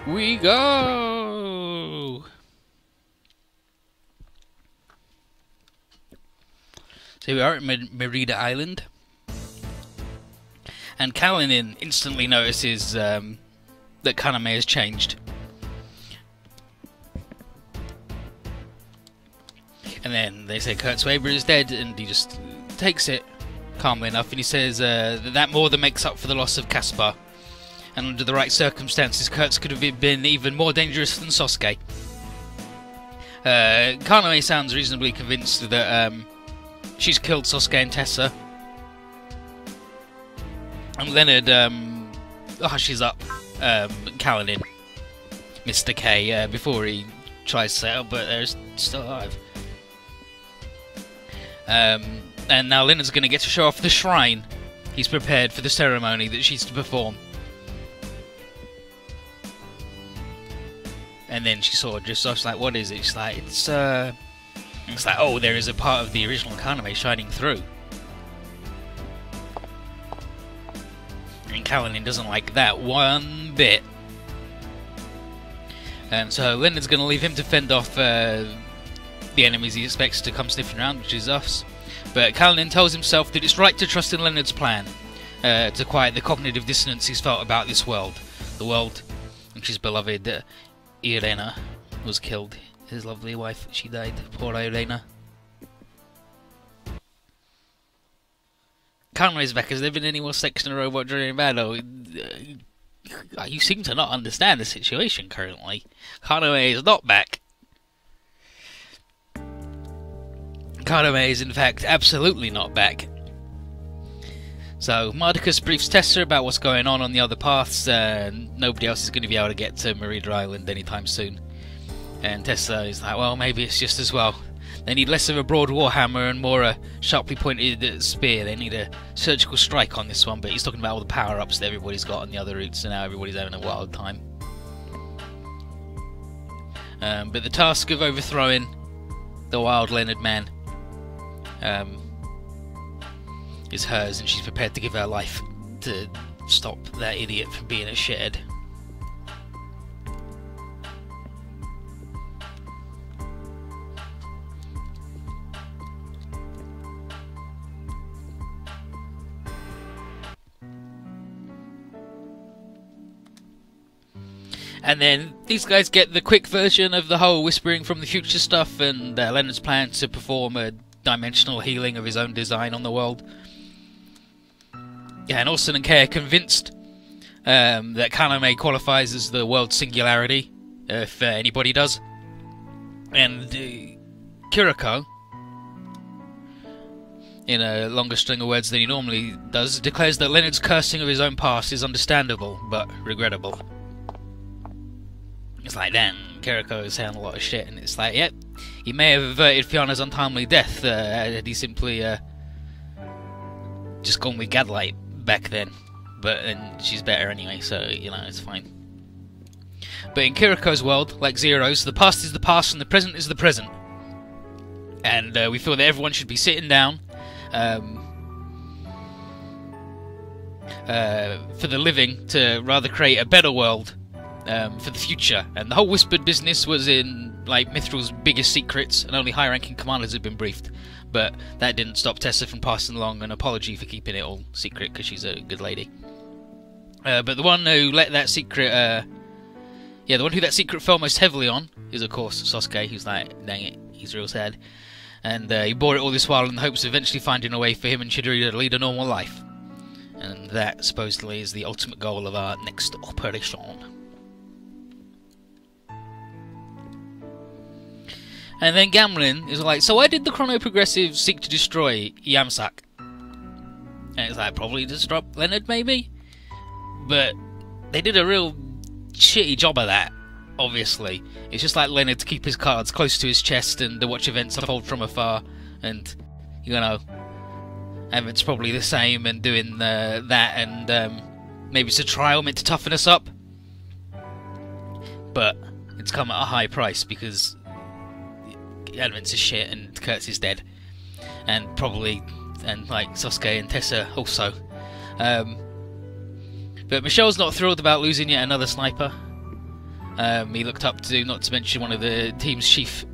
We go! So we are at Merida Island. And Kalinin instantly notices that Kaname has changed. And then they say Kurt Swaber is dead, and he just takes it calmly enough, and he says that more than makes up for the loss of Caspar. And under the right circumstances, Kurtz could have been even more dangerous than Sosuke. Kaname sounds reasonably convinced that she's killed Sosuke and Tessa. And Leonard hushes up Kalinin, Mr. K, before he tries to say, oh, but they're still alive. And now Leonard's going to get to show off the shrine he's prepared for the ceremony that she's to perform. And then she sort of just starts like, what is it? She's like, it's like, oh, there is a part of the original Kaname shining through. And Kalinin doesn't like that one bit. And so Leonard's going to leave him to fend off the enemies he expects to come sniffing around, which is us. But Kalinin tells himself that it's right to trust in Leonard's plan to quiet the cognitive dissonance he's felt about this world. The world which his beloved Irena was killed. His lovely wife, she died. Poor Irena. Kaname's back. Has there been any more sex in a robot during battle? You seem to not understand the situation currently. Kaname is not back. Kaname is in fact absolutely not back. So Mardicus briefs Tessa about what's going on the other paths, and nobody else is going to be able to get to Merida Island anytime soon. And Tessa is like, well, maybe it's just as well. They need less of a broad warhammer and more a sharply pointed spear. They need a surgical strike on this one, but he's talking about all the power-ups that everybody's got on the other routes, and now everybody's having a wild time. But the task of overthrowing the wild Leonard man is hers, and she's prepared to give her life to stop that idiot from being a shithead. And then these guys get the quick version of the whole whispering from the future stuff, and Leonard's plan to perform a dimensional healing of his own design on the world. Yeah, and Orson and Kay are convinced that Kaname qualifies as the world's singularity, if anybody does. And Kuriko, in a longer string of words than he normally does, declares that Leonard's cursing of his own past is understandable, but regrettable. It's like, damn, Kuriko is saying a lot of shit, and it's like, yep, he may have averted Fiona's untimely death had he simply just gone with Gadlight back then. But and she's better anyway, so, you know, it's fine. But in Kuriko's world, like Zero's, the past is the past and the present is the present. And we feel that everyone should be sitting down for the living to rather create a better world for the future. And the whole whispered business was in like Mithral's biggest secrets, and only high-ranking commanders had been briefed. But that didn't stop Tessa from passing along an apology for keeping it all secret, because she's a good lady. But the one who let that secret, the one who that secret fell most heavily on is, of course, Sosuke, who's like, dang it, he's real sad. And he bore it all this while in the hopes of eventually finding a way for him and Chidori to lead a normal life. And that, supposedly, is the ultimate goal of our next operation. And then Gamlin is like, so why did the Chrono Progressive seek to destroy Yamsak? And it's like, probably to stop Leonard, maybe? But they did a real shitty job of that, obviously. It's just like Leonard to keep his cards close to his chest and to watch events unfold from afar. And, you know, Emmett's probably the same and doing that, and maybe it's a trial meant to toughen us up. But it's come at a high price, because Elements is shit and Kurtz is dead, and probably, and like Sosuke and Tessa also. But Michelle's not thrilled about losing yet another sniper, he looked up to, not to mention one of the team's chief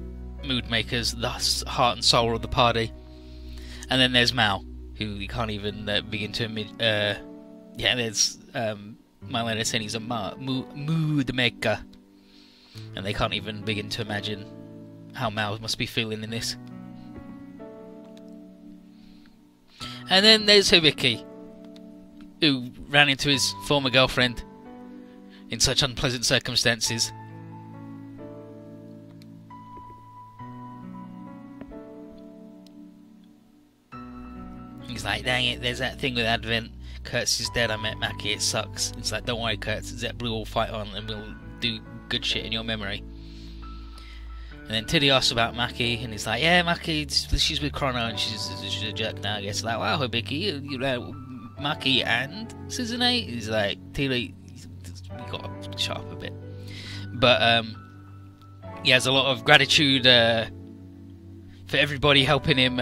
mood makers, the heart and soul of the party. And then there's Mao, who we can't even begin to yeah, there's Marlena saying he's a mood maker, and they can't even begin to imagine how Mao must be feeling in this. And then there's Hibiki, who ran into his former girlfriend in such unpleasant circumstances. He's like, dang it, there's that thing with Advent. Kurtz is dead, I met Maki, it sucks. It's like, don't worry Kurtz, ZetBlue will fight on and we'll do good shit in your memory. And then Tiddy asks about Maki, and he's like, yeah, Maki, she's with Chrono and she's a jerk now, I guess. Like, wow, Hibiki, you know, Maki and Suzune? He's like, Tiddy, you gotta shut up a bit. But he has a lot of gratitude for everybody helping him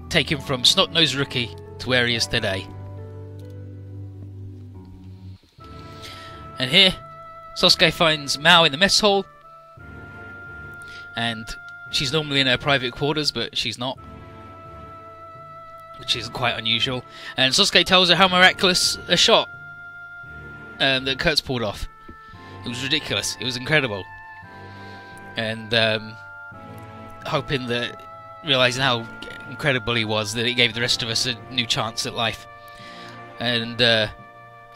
take him from snot-nosed rookie to where he is today. And here, Sasuke finds Mao in the mess hall, and she's normally in her private quarters, but she's not, which is quite unusual. And Sasuke tells her how miraculous a shot that Kurtz pulled off. It was ridiculous. It was incredible. And hoping that, realizing how incredible he was, that it gave the rest of us a new chance at life. And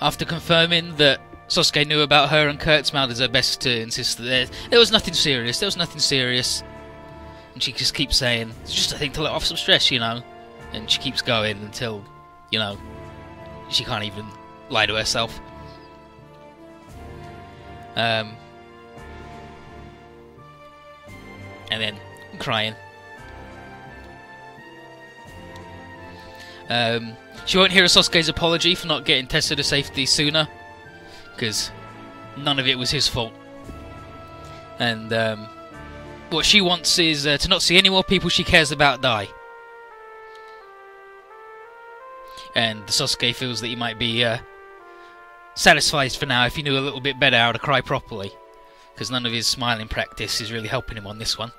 after confirming that Sasuke knew about her and Kurtz, Mao does her best to insist that there was nothing serious. There was nothing serious. And she just keeps saying, it's just a thing to let off some stress, you know. And she keeps going until, you know, she can't even lie to herself. And then crying. She won't hear Sasuke's apology for not getting Tessa to safety sooner, because none of it was his fault. And what she wants is to not see any more people she cares about die. And Sasuke feels that he might be satisfied for now if he knew a little bit better how to cry properly, because none of his smiling practice is really helping him on this one.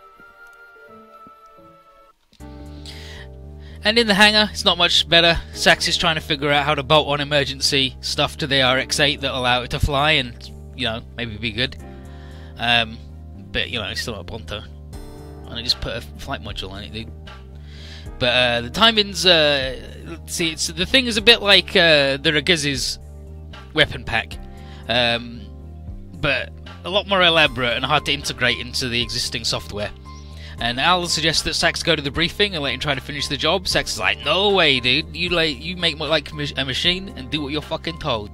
And in the hangar, it's not much better. Sax is trying to figure out how to bolt on emergency stuff to the RX-8 that'll allow it to fly and, you know, maybe be good. But, you know, it's still not a Bonto. And I just put a flight module on it, dude. But the timings, see, the thing is a bit like the Raguzi's weapon pack. But a lot more elaborate and hard to integrate into the existing software. And Al suggests that Sax go to the briefing and let him try to finish the job. Sax is like, no way, dude. You make more like a machine and do what you're fucking told.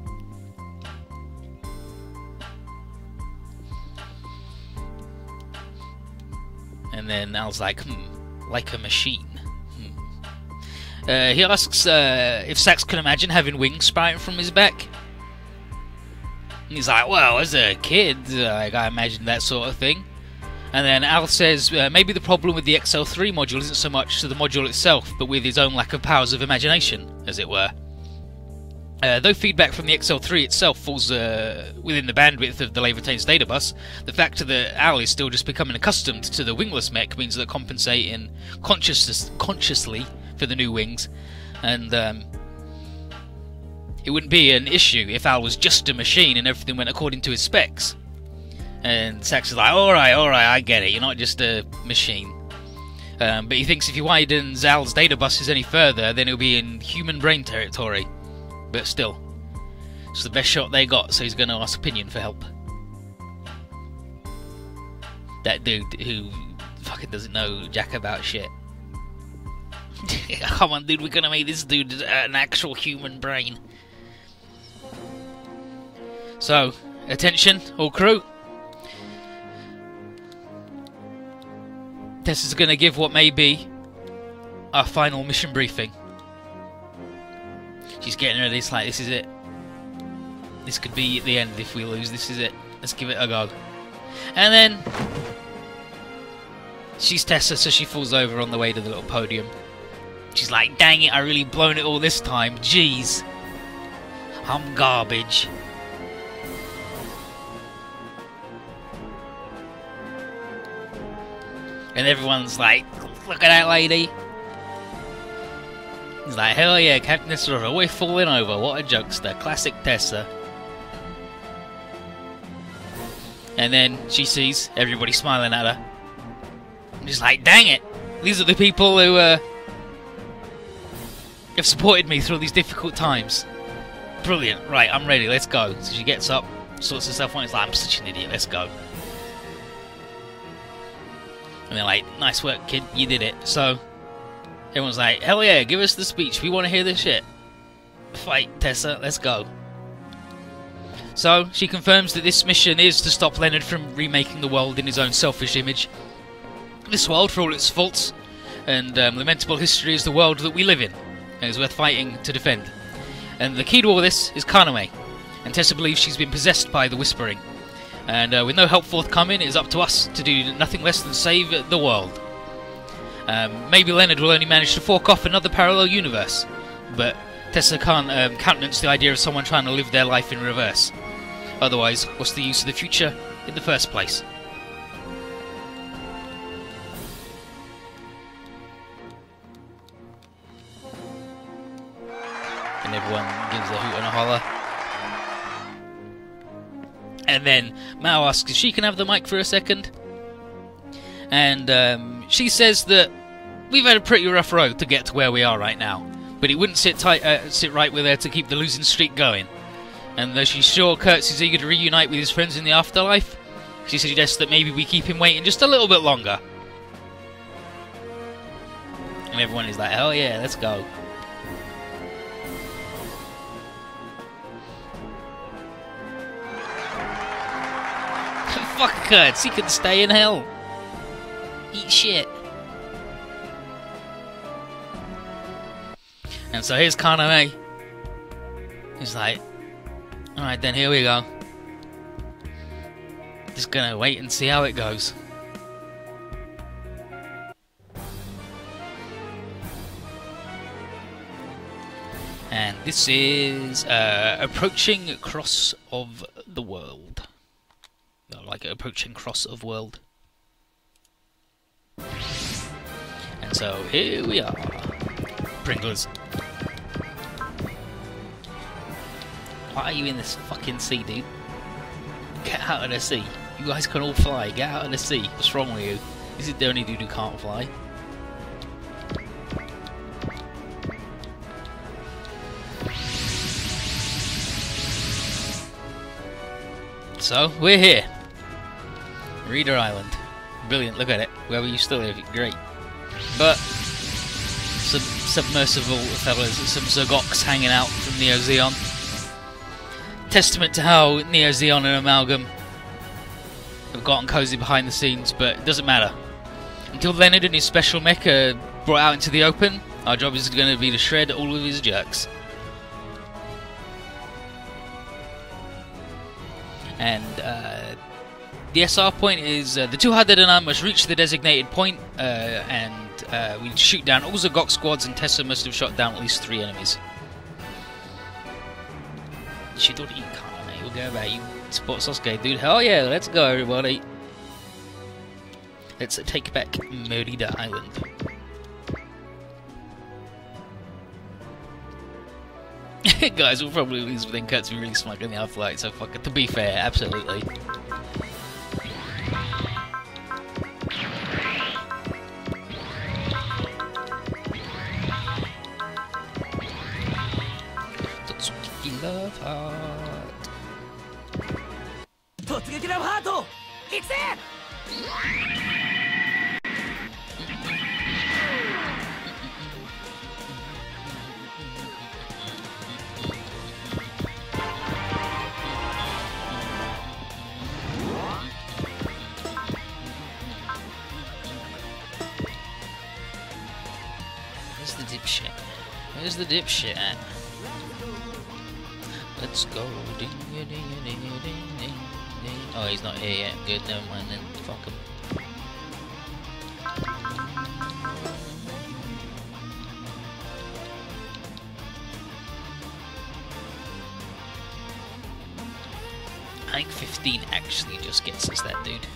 And then Al's like, like a machine. He asks if Sax can imagine having wings sprouting from his back. And he's like, well, as a kid, I imagined that sort of thing. And then Al says maybe the problem with the XL3 module isn't so much to the module itself, but with his own lack of powers of imagination, as it were. Though feedback from the XL3 itself falls within the bandwidth of the Leviatane's data bus, the fact that Al is still just becoming accustomed to the wingless mech means that compensating consciously for the new wings, and it wouldn't be an issue if Al was just a machine and everything went according to his specs. And Sax is like, alright, I get it, you're not just a machine. But he thinks if he widens Al's data buses any further, then he'll be in human brain territory. But still, it's the best shot they got, so he's going to ask Opinion for help. That dude who fucking doesn't know jack about shit. Come on, dude, we're going to make this dude an actual human brain. So, attention, all crew. Tessa's going to give what may be our final mission briefing. She's getting ready, it's like, this is it. This could be the end if we lose, this is it. Let's give it a go. And then she's Tessa, so she falls over on the way to the little podium. She's like, dang it, I really blown it all this time. Jeez. I'm garbage. And everyone's like, look at that lady. He's like, hell yeah, Captain Tessa, we're falling over. What a jokester. Classic Tessa. And then she sees everybody smiling at her. And she's like, dang it. These are the people who have supported me through these difficult times. Brilliant. Right, I'm ready. Let's go. So she gets up, sorts herself on. It's like, I'm such an idiot. Let's go. And they're like, nice work, kid. You did it. So everyone's like, hell yeah, give us the speech. We want to hear this shit. Fight, Tessa. Let's go. So she confirms that this mission is to stop Leonard from remaking the world in his own selfish image. This world, for all its faults and lamentable history, is the world that we live in, and is worth fighting to defend. And the key to all this is Kaname, and Tessa believes she's been possessed by the Whispering. And with no help forthcoming, it is up to us to do nothing less than save the world. Maybe Leonard will only manage to fork off another parallel universe, but Tessa can't countenance the idea of someone trying to live their life in reverse. Otherwise, what's the use of the future in the first place? And everyone gives a hoot and a holler. And then Mao asks if she can have the mic for a second. And she says that we've had a pretty rough road to get to where we are right now, but it wouldn't sit right with her to keep the losing streak going. And though she's sure Kurtz is eager to reunite with his friends in the afterlife, she suggests that maybe we keep him waiting just a little bit longer. And everyone is like, hell yeah, let's go. Fuck Kurtz, he can stay in hell. Eat shit. And so here's Kaname. He's like, alright then, here we go. Just gonna wait and see how it goes. And this is approaching Cross of the World. Like approaching Cross of World. And so here we are. Pringles. Why are you in this fucking sea, dude? Get out of the sea. You guys can all fly. Get out of the sea. What's wrong with you? Is it the only dude who can't fly? So, we're here. Reader Island. Brilliant, look at it. Where we used to live. Great. But some submersible fellas, some Zergox hanging out from Neo Zeon. Testament to how Neo Zeon and Amalgam have gotten cozy behind the scenes, but it doesn't matter. Until Leonard and his special mech are brought out into the open, our job is going to be to shred all of his jerks. And the SR point is the two Hadad and I must reach the designated point, and we shoot down all Zergox squads, and Tessa must have shot down at least 3 enemies. Chidori Kaname, we'll go about you support Sasuke, dude. Hell yeah, let's go everybody. Let's take back Merida Island. Guys, we'll probably lose, but then Kurt's been really smug in the afterlife, so fuck it. To be fair, absolutely. Totsuki Love Heart. Totsuki Love Heart! Ikse! Where's the dipshit? Where's the dipshit at? Let's go. Oh, he's not here yet. Good, never mind then. Fuck him. I think 15 actually just gets us that dude.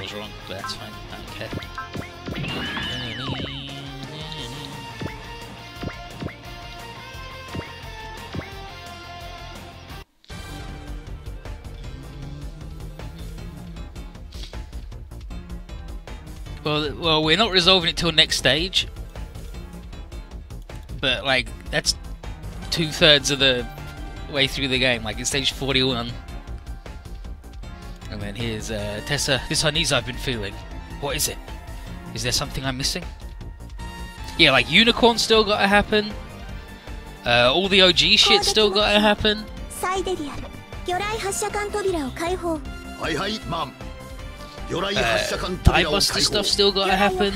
was wrong, but that's fine. I don't care. Well, we're not resolving it till next stage, but like that's 2/3 of the way through the game. Like it's stage 41, and then here's Tessa. This unease I've been feeling. What is it? Is there something I'm missing? Yeah, like unicorn still gotta happen. All the OG shit still gotta happen. Buster stuff still gotta happen.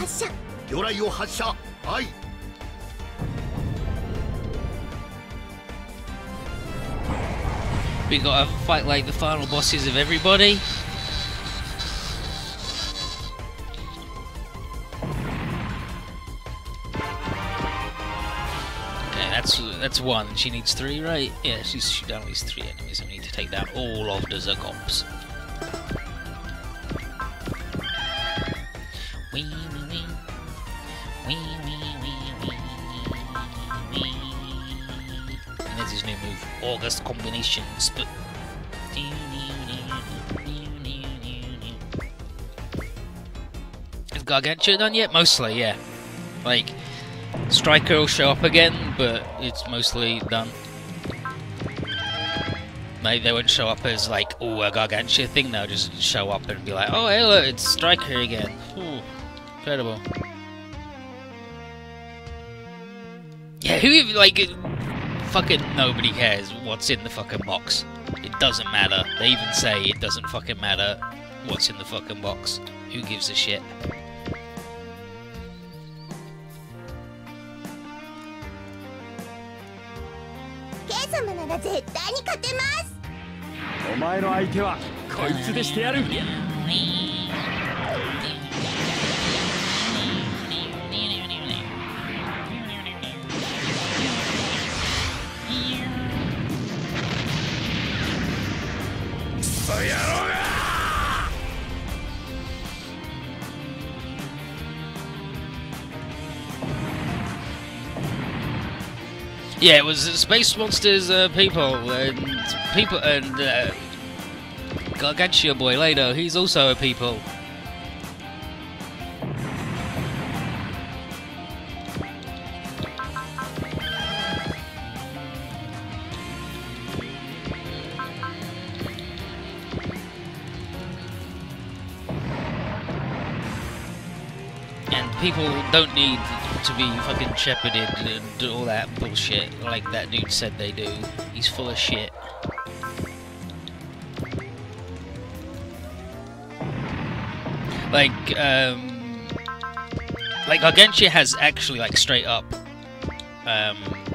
We gotta fight like the final bosses of everybody. Okay, that's one. She needs 3, right? Yeah, she's down at least 3 enemies, and we need to take down all of the Zergops. And there's his new move, August Combinations. But is Gargantua done yet? Mostly, yeah. Like Striker will show up again, but it's mostly done. Maybe they won't show up as like, oh, a Gargantua thing. They'll just show up and be like, oh, hey, look, it's Striker again. Ooh, incredible. Yeah, who like fucking nobody cares what's in the fucking box. It doesn't matter. They even say it doesn't fucking matter what's in the fucking box. Who gives a shit? Yeah, it was Space Monsters people and Gargantua boy later. He's also a people. And people don't need to be fucking shepherded and all that bullshit like that dude said they do. He's full of shit. Like Gargantua has actually like straight up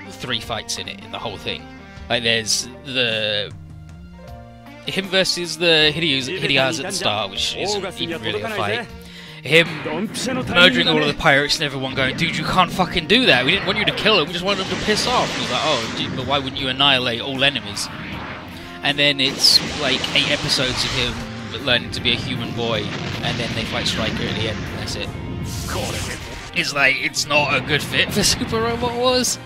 3 fights in it in the whole thing. Like there's him versus the Hideas at the start, which isn't even really a fight. Him murdering all of the pirates and everyone going, dude, you can't fucking do that. We didn't want you to kill him, we just wanted him to piss off. And he's like, oh, dude, but why wouldn't you annihilate all enemies? And then it's like 8 episodes of him learning to be a human boy, and then they fight Striker at the end, and that's it. It's like, it's not a good fit for Super Robot Wars.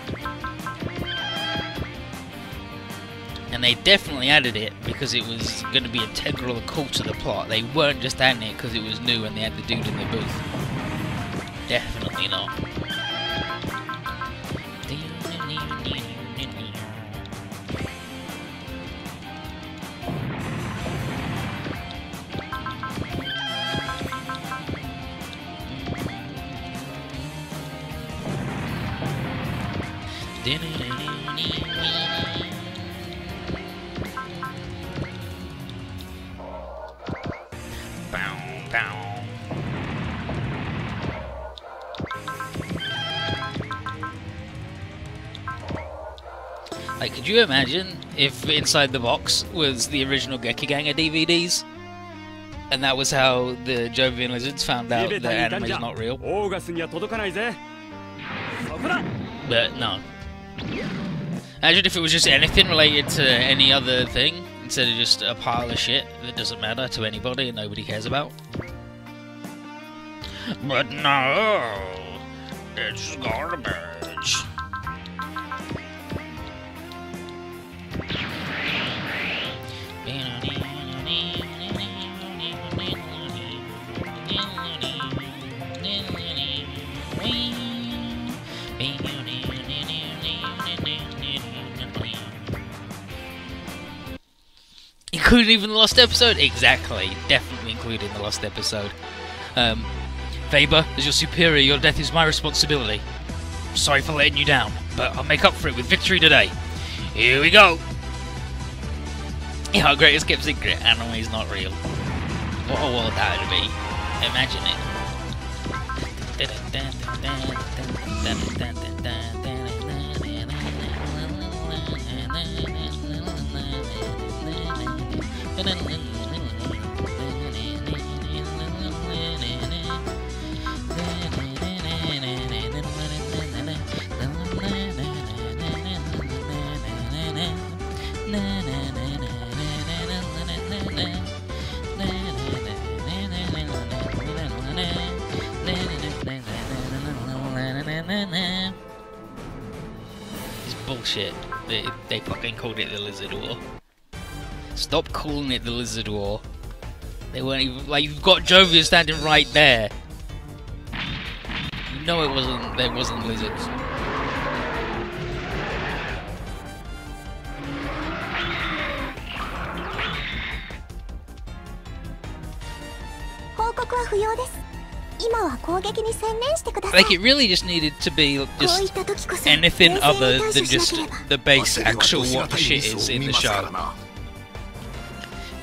And they definitely added it because it was going to be integral and cool to the plot. They weren't just adding it because it was new and they had the dude in the booth. Definitely not. Like, could you imagine if inside the box was the original Gekiganger DVDs? And that was how the Jovian Lizards found out that anime's not real? But no. Imagine if it was just anything related to any other thing, instead of just a pile of shit that doesn't matter to anybody and nobody cares about. But no, it's garbage. Including even the last episode? Exactly. Definitely including the last episode. Weber, as your superior, your death is my responsibility. Sorry for letting you down, but I'll make up for it with victory today. Here we go! Yeah, our greatest kept secret, anime is not real. What a world that would be. Imagine it. It's bullshit. They fucking called it the Lizard War. Stop calling it the Lizard War. They weren't even like, you've got Jovia standing right there. You know it wasn't. There wasn't lizards. Like, it really just needed to be just anything other than just the base actual what the shit is in the show.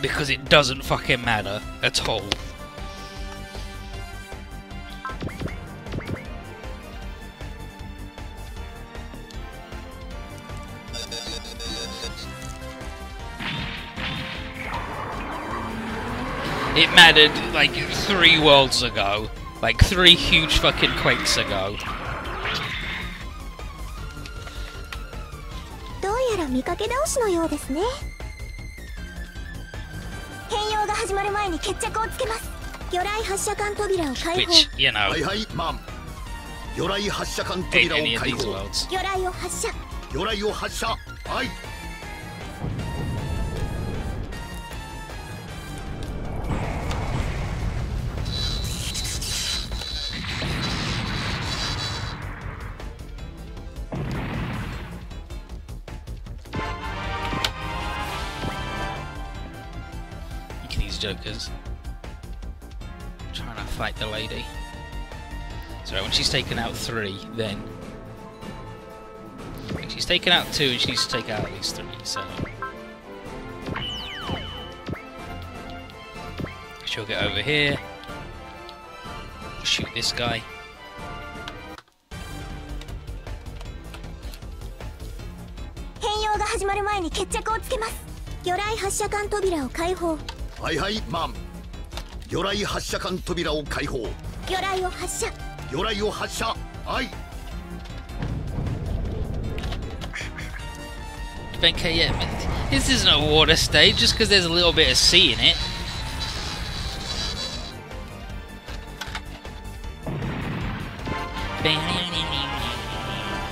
Because it doesn't fucking matter at all. It mattered like 3 worlds ago. Like 3 huge fucking quakes ago. Which, you know, in any of these worlds. Jokers trying to fight the lady. So when she's taken out 3, then she's taken out 2 and she needs to take out at least 3, so she'll get over here, shoot this guy. Benka, yeah, this isn't a water stage just because there's a little bit of sea in it.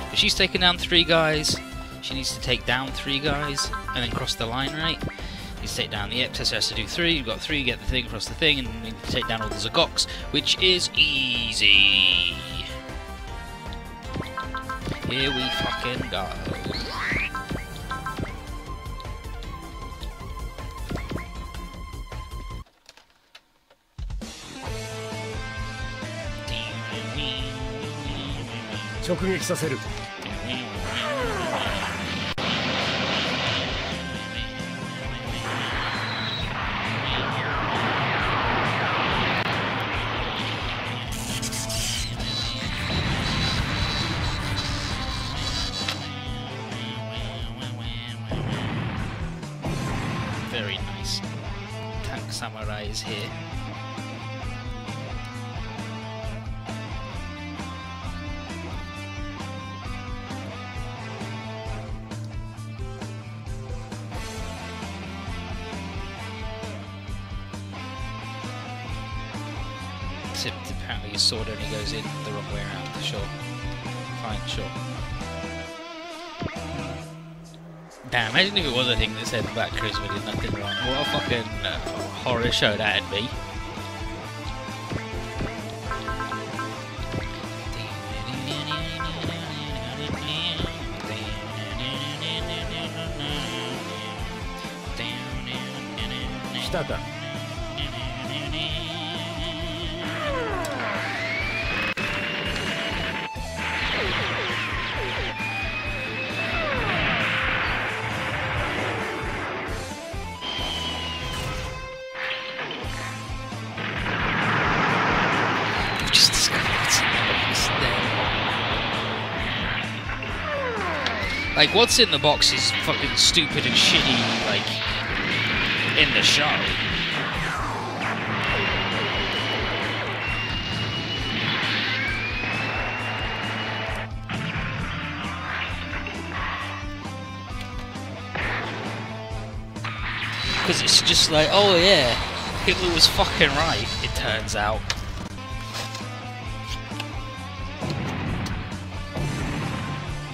But she's taken down 3 guys. She needs to take down 3 guys and then cross the line, right? You take down the Eptis, has to do 3, you've got 3, get the thing across the thing, and you need to take down all the Zagoks, which is easy. Here we fucking go. Very nice. Tank Samurai is here. Except apparently his sword only goes in the wrong way around. Sure. Fine, sure. Damn, imagine if it was a thing that said Black Charisma did nothing wrong. What a fucking horror show that'd be. Stata. Just discovered what's in the box there. Like, what's in the box is fucking stupid and shitty, like, in the show. Because it's just like, oh yeah, Hitler was fucking right, it turns out.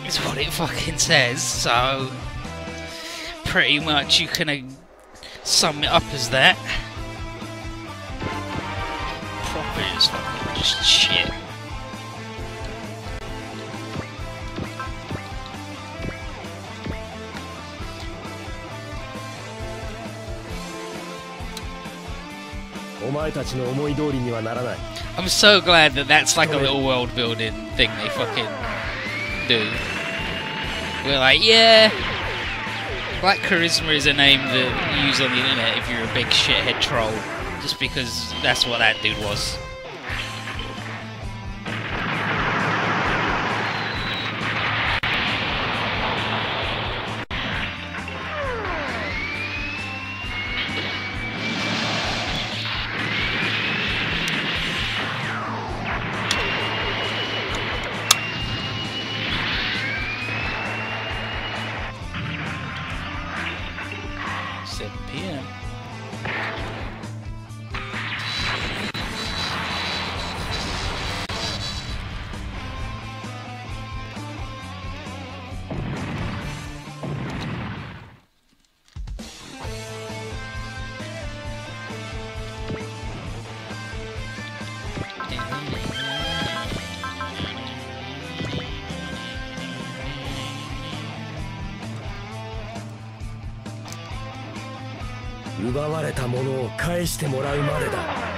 It's what it fucking says, so pretty much you can sum it up as that. Proper is fucking just shit. I'm so glad that that's like a little world building thing they fucking do. We're like, yeah, Black Charisma is a name that you use on the internet if you're a big shithead troll, just because that's what that dude was. PM. 奪われたものを返してもらうまでだ。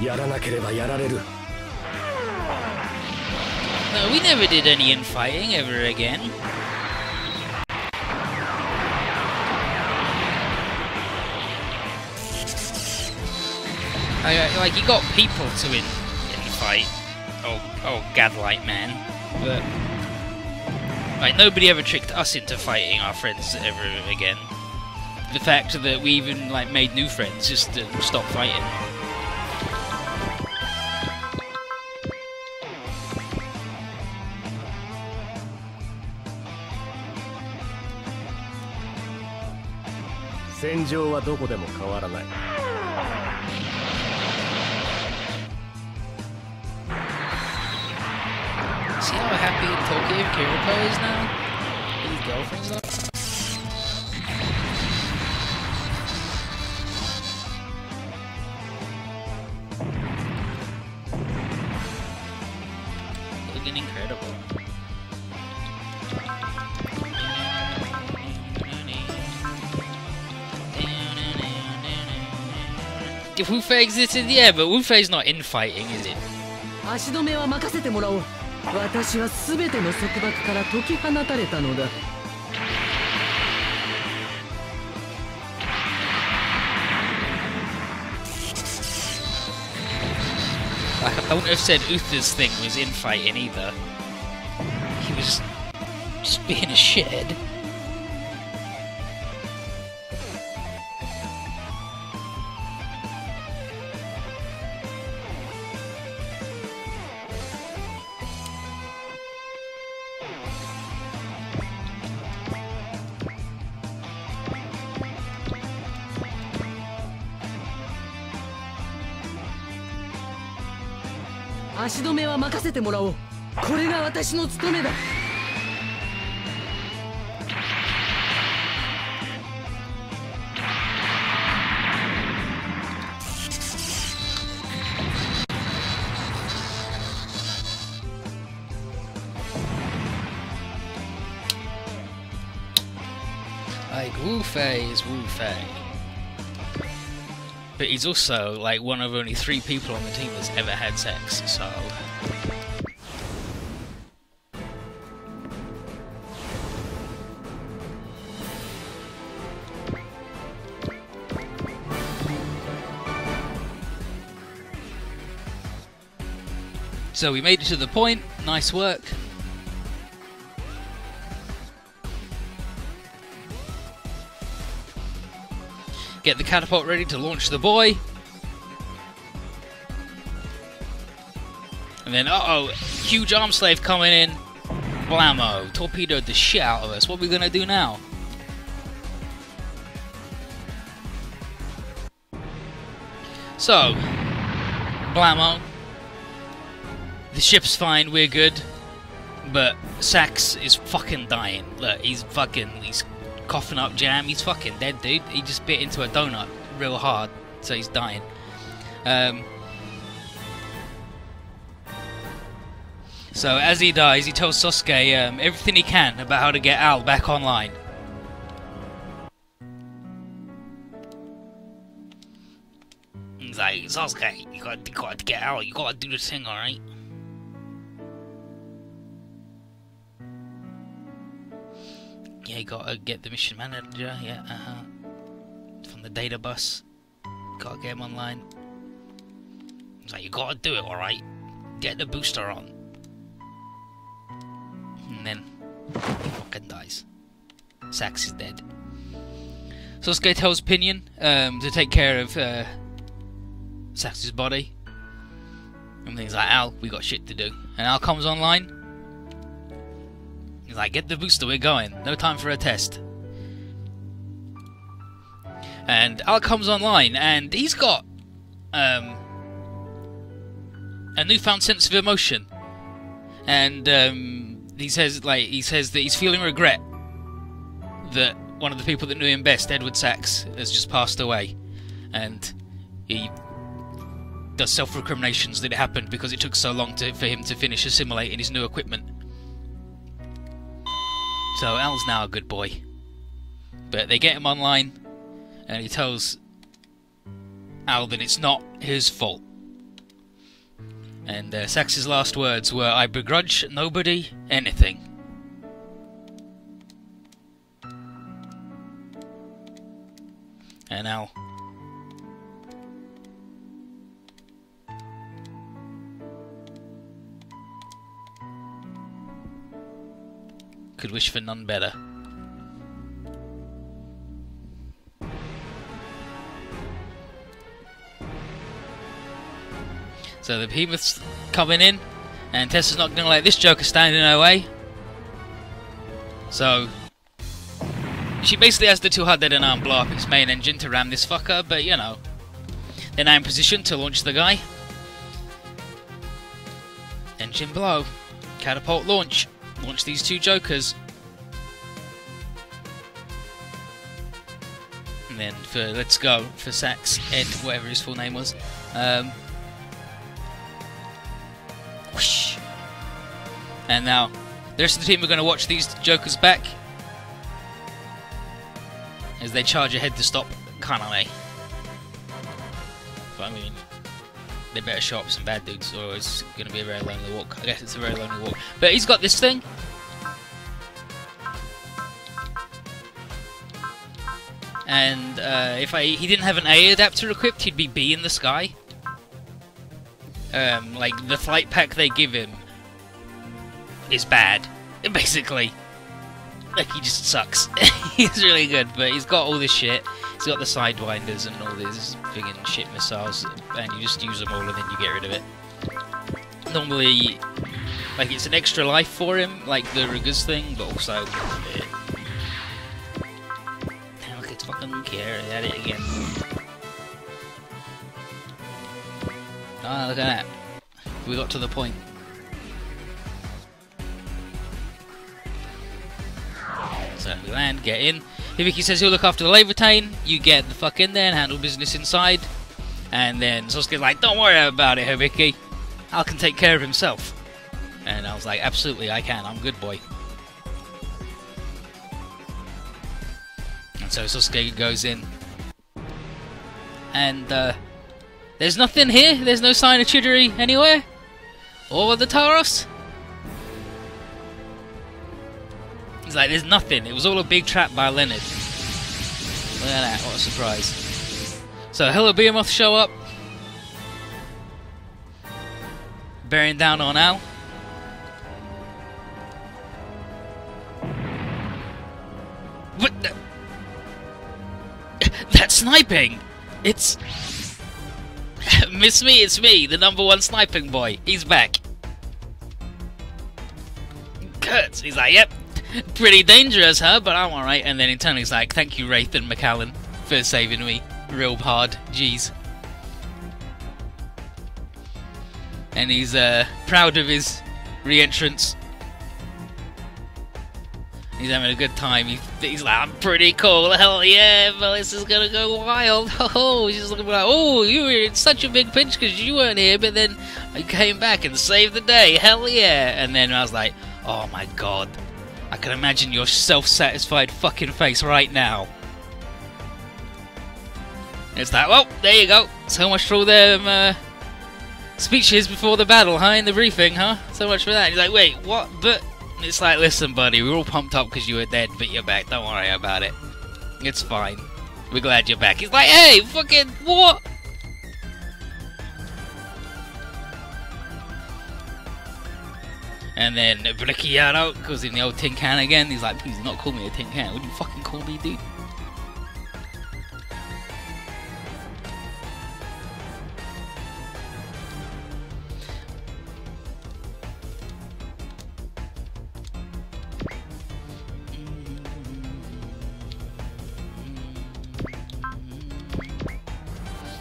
やらなければやられる。 No, we never did any infighting ever again. Like, you got people to infight. Oh, Gadlight man. But like, nobody ever tricked us into fighting our friends ever again. The fact that we even like made new friends just to stop fighting.戦場はどこでも変わらない。 See how happy Tokyo Kirito is now? His girlfriend's up. Looking incredible. If Wu-Fei existed, yeah, but Wu-Fei's not infighting, is it? 足止めは任せてもらおう。私はすべての束縛から解き放たれたのだ。I wouldn't have said Uther's thing was infighting either. He was just being a shithead.足止めは任せてもらおう。これが私の務めだ。Like, Wu Fei is Wu Fei. But he's also, like, one of only 3 people on the team that's ever had sex, so... So we made it to the point, nice work. Get the catapult ready to launch the boy. And then, uh-oh, huge arm slave coming in. Blammo, torpedoed the shit out of us. What are we gonna do now? So, blammo. The ship's fine, we're good. But Sax is fucking dying. Look, he's coughing up jam. He's fucking dead, dude. He just bit into a donut real hard, so he's dying. So as he dies, he tells Sasuke everything he can about how to get Al back online. He's like, Sasuke, you gotta get Al. You gotta do this thing, all right? Yeah, you gotta get the mission manager, yeah, from the data bus. Gotta get him online. He's like, you gotta do it, alright? Get the booster on. And then, he fucking dies. Sax is dead. Sasuke tells Pinion to take care of Sax's body. And he's like, Al, we got shit to do. And Al comes online. He's like, get the booster, we're going. No time for a test. And Al comes online, and he's got a newfound sense of emotion. And he says that he's feeling regret that one of the people that knew him best, Edward Sax, has just passed away. And he does self-recriminations that it happened because it took so long for him to finish assimilating his new equipment. So Al's now a good boy. But they get him online, and he tells Al that it's not his fault. And Sax's last words were, I begrudge nobody anything. And Al could wish for none better. So the behemoth's coming in, and Tessa's not going to let this joker stand in her way. So she basically has the 209 blow up its main engine to ram this fucker, but you know, they're now in position to launch the guy. Engine blow, catapult launch. Launch these 2 jokers. And then let's go for Sax, Ed, whatever his full name was. Whoosh. And now the rest of the team are going to watch these jokers back as they charge ahead to stop Kaname. But I mean, they better show up some bad dudes, or it's going to be a very lonely walk. I guess it's a very lonely walk. But he's got this thing. And if he didn't have an A adapter equipped, he'd be B in the sky. Like, the flight pack they give him is bad, basically. Like, he just sucks. He's really good, but he's got all this shit. He's got the Sidewinders and all these friggin' shit missiles, and you just use them all and then you get rid of it. Normally, like, it's an extra life for him, like the Ruger's thing, but also... look, it's fucking care at it again. Ah, look at that. We got to the point. So we land, get in. Hibiki says he'll look after the Levitain. You get the fuck in there and handle business inside. And then Sasuke's like, don't worry about it, Hibiki. Al can take care of himself. And I was like, absolutely, I can. I'm a good boy. And so Sasuke goes in. And, there's nothing here. There's no sign of Chidori anywhere. Or the Taros. He's like, there's nothing. It was all a big trap by Leonard. Look at that. What a surprise. So, Hello Behemoth show up. Bearing down on Al. What the? That's sniping! It's... Miss me, it's me, the #1 sniping boy. He's back. Kurtz, he's like, yep, pretty dangerous, huh? But I'm alright. And then internally he's like, thank you, Wraith and McAllen, for saving me. Real hard. Jeez. And he's proud of his re-entrance. He's having a good time. He's like, I'm pretty cool. Hell yeah, Melissa's gonna go wild. Oh, he's just looking like, oh, you were in such a big pinch because you weren't here, but then I came back and saved the day. Hell yeah. And then I was like, oh my god. I can imagine your self-satisfied fucking face right now. And it's like, well, there you go. So much for all them speeches before the battle, huh? In the briefing, huh? So much for that. He's like, wait, what? But... It's like, listen, buddy, we were all pumped up because you were dead, but you're back. Don't worry about it. It's fine. We're glad you're back. He's like, hey, fucking, what? And then Bricchiato goes in the old tin can again. He's like, please do not call me a tin can. What do you fucking call me, dude?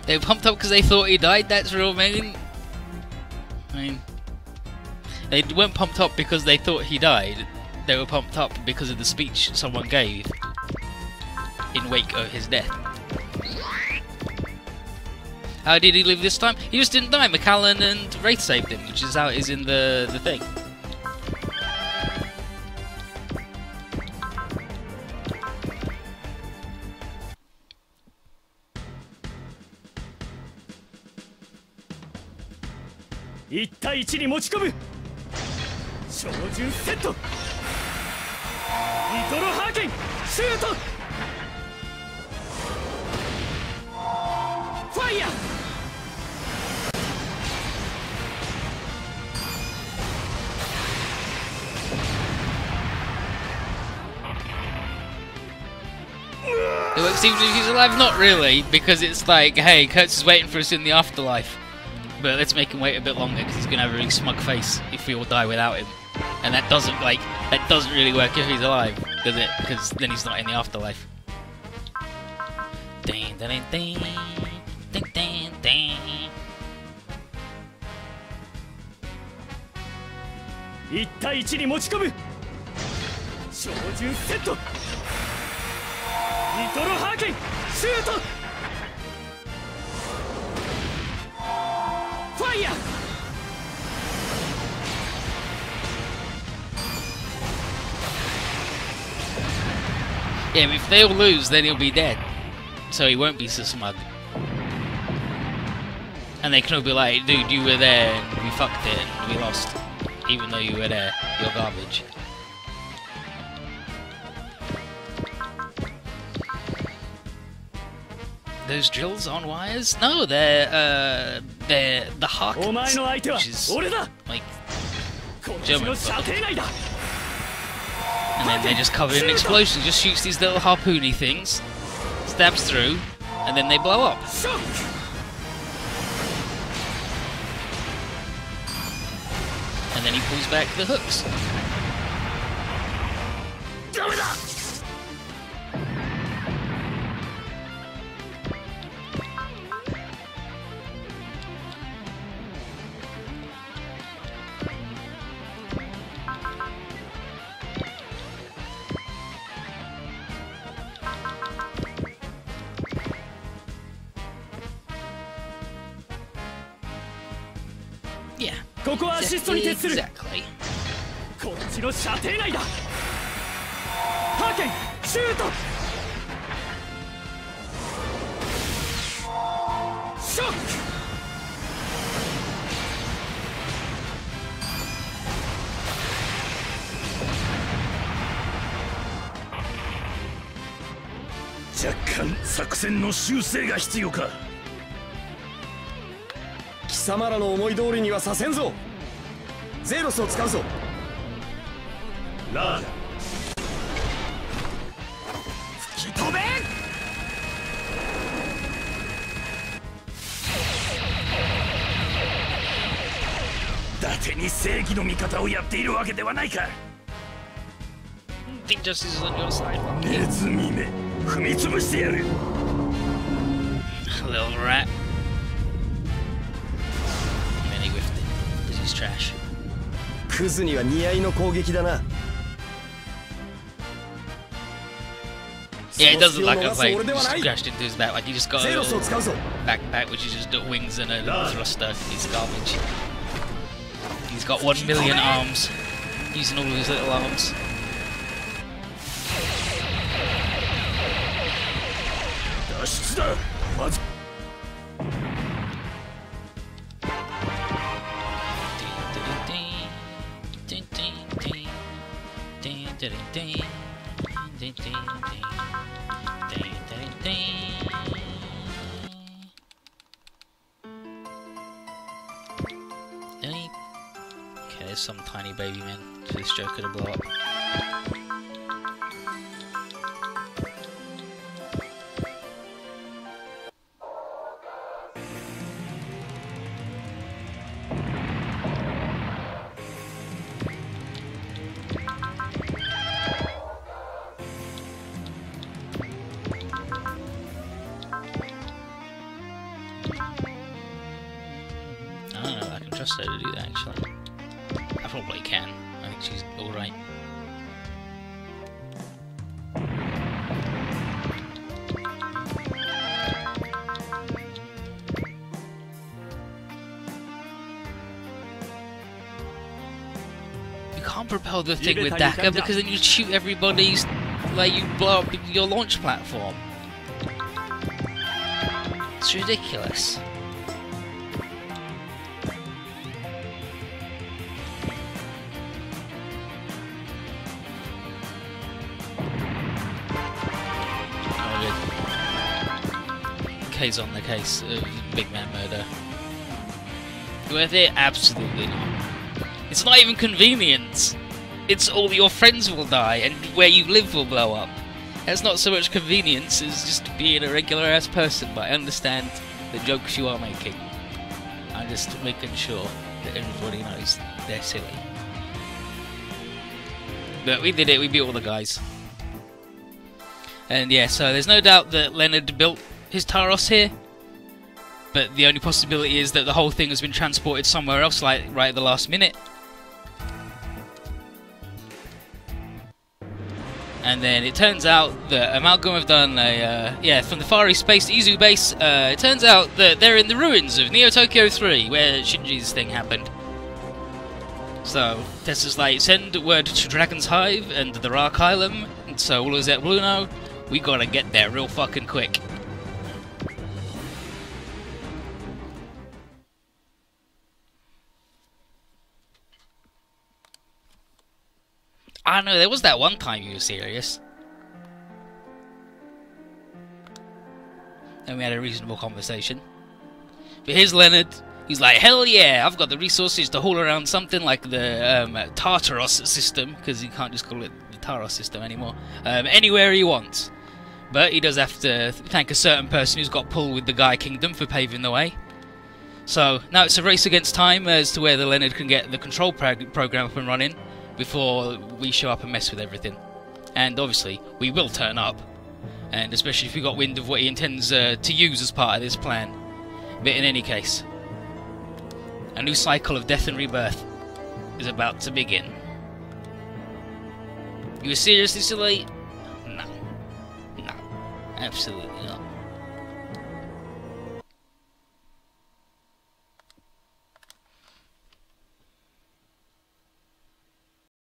They were pumped up because they thought he died, that's real mean. I mean, they weren't pumped up because they thought he died. They were pumped up because of the speech someone gave in wake of his death. How did he live this time? He just didn't die. McAllen and Wraith saved him, which is how it is in the thing.1対1に持ち込む照準セットリトルハーケンシュートファイヤーIt works even if he's alive? Not really, because it's like, hey, Kurtz is waiting for us in the afterlife. But let's make him wait a bit longer because he's gonna have a really smug face if we all die without him, and that doesn't really work if he's alive, does it? Because then he's not in the afterlife. Ding, ding, ding, ding, ding, ding. 1対1に持ち込む照準セットリトルハーケンシュートFire! Yeah, but if they all lose, then he'll be dead. So he won't be so smug. And they can all be like, dude, you were there and we fucked it and we lost. Even though you were there, you're garbage. Those drills on wires? No, they're the Harkins, which is like German for them. And then they're just covered in explosions. Just shoots these little harpoony things, stabs through, and then they blow up. And then he pulls back the hooks. Yeah. ここはアシストに徹する。 Exactly. こっちの射程内だ。ハーケン、シュート。ショック。若干作戦の修正が必要か。貴様らの思い通りにはさせんぞ。ゼロスを使うぞ。ラージャ吹き飛べ。伊達に正義の味方をやっているわけではないか。 I think justice is on your side. ネズミめ、踏み潰してやる。 Little rat. And then he whiffed it, because he's trash. クズには似合いの攻撃だな。 Yeah, it doesn't look like I've like just crashed into his back. Like he just got a little backpack, which is just wings and a little thruster. He's garbage. He's got 1 million arms, using all of his little arms. Okay, there's some tiny baby men for this Joker to blow up. I don't know if I can trust her to do that actually. I probably can. I think she's alright. You can't propel the thing with Daka because then you shoot everybody's, like you blow up your launch platform. It's ridiculous. K's on the case of big man murder. Worth it? Absolutely not. It's not even convenience. It's all your friends will die and where you live will blow up. It's not so much convenience as just being a regular ass person, but I understand the jokes you are making. I'm just making sure that everybody knows they're silly. But we did it, we beat all the guys. And yeah, so there's no doubt that Leonard built his Taros here, but the only possibility is that the whole thing has been transported somewhere else, like right at the last minute. And then it turns out that Amalgam have done a, from the Far East Space Izu base, it turns out that they're in the ruins of Neo Tokyo 3, where Shinji's thing happened. So, Tessa's like, send word to Dragon's Hive and the Ra Kylum, and so all of that Blue know, we gotta get there real fucking quick. I don't know, there was that one time you were serious. And we had a reasonable conversation. But here's Leonard, He's like, hell yeah, I've got the resources to haul around something like the Tartaros system, because he can't just call it the Taros system anymore, anywhere he wants. But he does have to thank a certain person who's got pull with the Gaia Kingdom for paving the way. So now it's a race against time as to whether Leonard can get the control program up and running before we show up and mess with everything. And obviously, we will turn up, and especially if we got wind of what he intends to use as part of this plan. But in any case, a new cycle of death and rebirth is about to begin. You were seriously so late? No. No. Absolutely not.